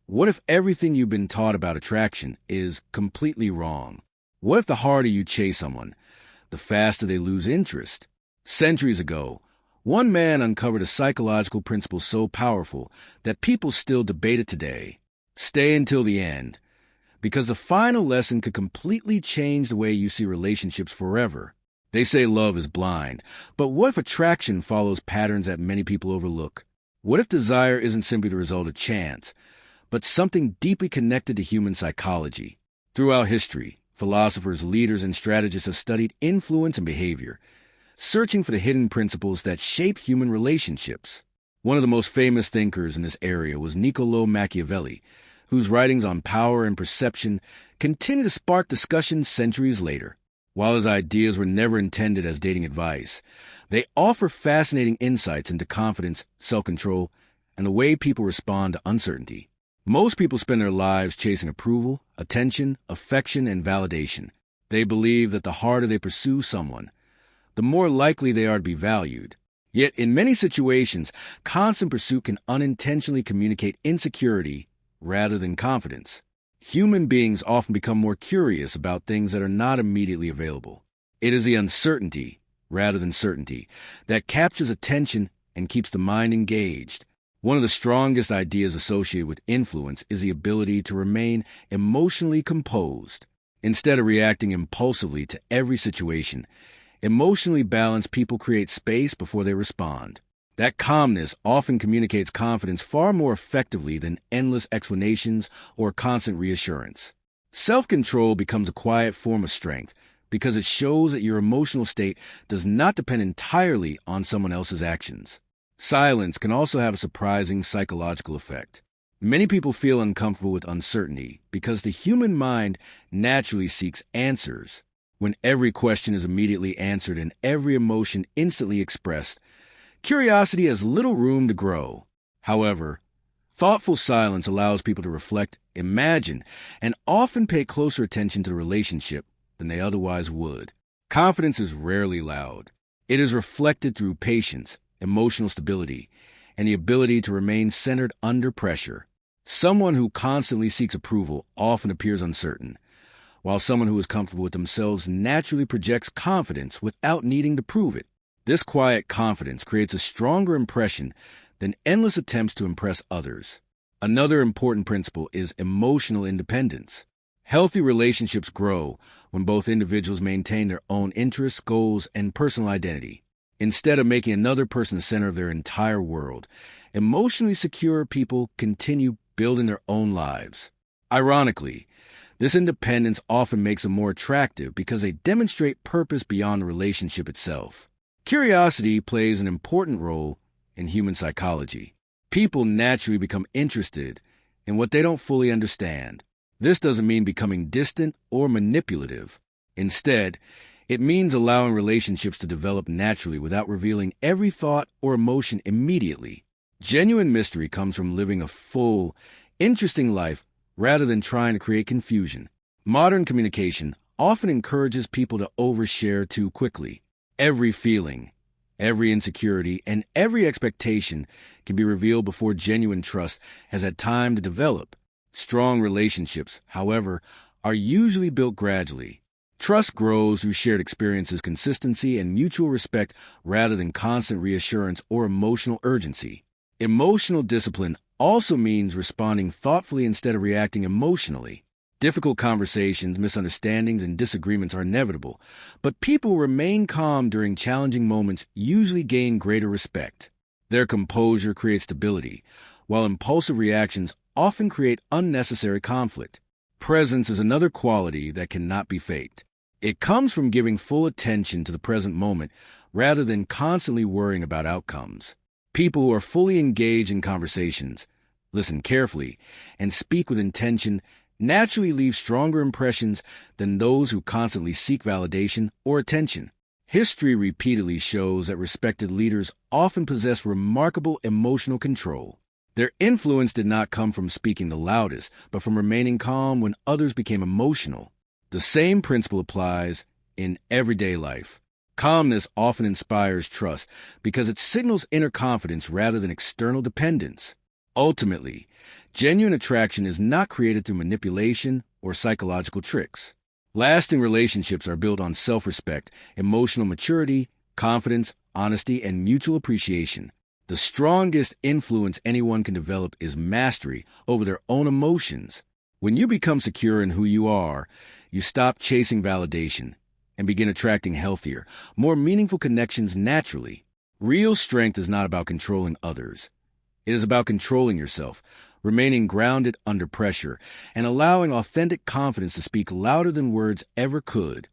What if everything you've been taught about attraction is completely wrong? What if the harder you chase someone, the faster they lose interest? Centuries ago, one man uncovered a psychological principle so powerful that people still debate it today. Stay until the end, because the final lesson could completely change the way you see relationships forever. They say love is blind, but what if attraction follows patterns that many people overlook? What if desire isn't simply the result of chance, but something deeply connected to human psychology? Throughout history, philosophers, leaders, and strategists have studied influence and behavior, searching for the hidden principles that shape human relationships. One of the most famous thinkers in this area was Machiavelli, whose writings on power and perception continue to spark discussion centuries later. While his ideas were never intended as dating advice, they offer fascinating insights into confidence, self-control, and the way people respond to uncertainty. Most people spend their lives chasing approval, attention, affection, and validation. They believe that the harder they pursue someone, the more likely they are to be valued. Yet, in many situations, constant pursuit can unintentionally communicate insecurity rather than confidence. Human beings often become more curious about things that are not immediately available. It is the uncertainty, rather than certainty, that captures attention and keeps the mind engaged. One of the strongest ideas associated with influence is the ability to remain emotionally composed. Instead of reacting impulsively to every situation, emotionally balanced people create space before they respond. That calmness often communicates confidence far more effectively than endless explanations or constant reassurance. Self-control becomes a quiet form of strength because it shows that your emotional state does not depend entirely on someone else's actions. Silence can also have a surprising psychological effect. Many people feel uncomfortable with uncertainty because the human mind naturally seeks answers. When every question is immediately answered and every emotion instantly expressed, curiosity has little room to grow. However, thoughtful silence allows people to reflect, imagine, and often pay closer attention to the relationship than they otherwise would. Confidence is rarely loud. It is reflected through patience, emotional stability, and the ability to remain centered under pressure. Someone who constantly seeks approval often appears uncertain, while someone who is comfortable with themselves naturally projects confidence without needing to prove it. This quiet confidence creates a stronger impression than endless attempts to impress others. Another important principle is emotional independence. Healthy relationships grow when both individuals maintain their own interests, goals, and personal identity. Instead of making another person the center of their entire world, emotionally secure people continue building their own lives. Ironically, this independence often makes them more attractive because they demonstrate purpose beyond the relationship itself. Curiosity plays an important role in human psychology. People naturally become interested in what they don't fully understand. This doesn't mean becoming distant or manipulative. Instead, it means allowing relationships to develop naturally without revealing every thought or emotion immediately. Genuine mystery comes from living a full, interesting life rather than trying to create confusion. Modern communication often encourages people to overshare too quickly. Every feeling, every insecurity, and every expectation can be revealed before genuine trust has had time to develop. Strong relationships, however, are usually built gradually. Trust grows through shared experiences, consistency, and mutual respect rather than constant reassurance or emotional urgency. Emotional discipline also means responding thoughtfully instead of reacting emotionally. Difficult conversations, misunderstandings, and disagreements are inevitable, but people who remain calm during challenging moments usually gain greater respect. Their composure creates stability, while impulsive reactions often create unnecessary conflict. Presence is another quality that cannot be faked. It comes from giving full attention to the present moment rather than constantly worrying about outcomes. People who are fully engaged in conversations, listen carefully, and speak with intention naturally leave stronger impressions than those who constantly seek validation or attention. History repeatedly shows that respected leaders often possess remarkable emotional control. Their influence did not come from speaking the loudest, but from remaining calm when others became emotional. The same principle applies in everyday life. Calmness often inspires trust because it signals inner confidence rather than external dependence. Ultimately, genuine attraction is not created through manipulation or psychological tricks. Lasting relationships are built on self-respect, emotional maturity, confidence, honesty, and mutual appreciation. The strongest influence anyone can develop is mastery over their own emotions. When you become secure in who you are, you stop chasing validation and begin attracting healthier, more meaningful connections naturally. Real strength is not about controlling others. It is about controlling yourself, remaining grounded under pressure, and allowing authentic confidence to speak louder than words ever could.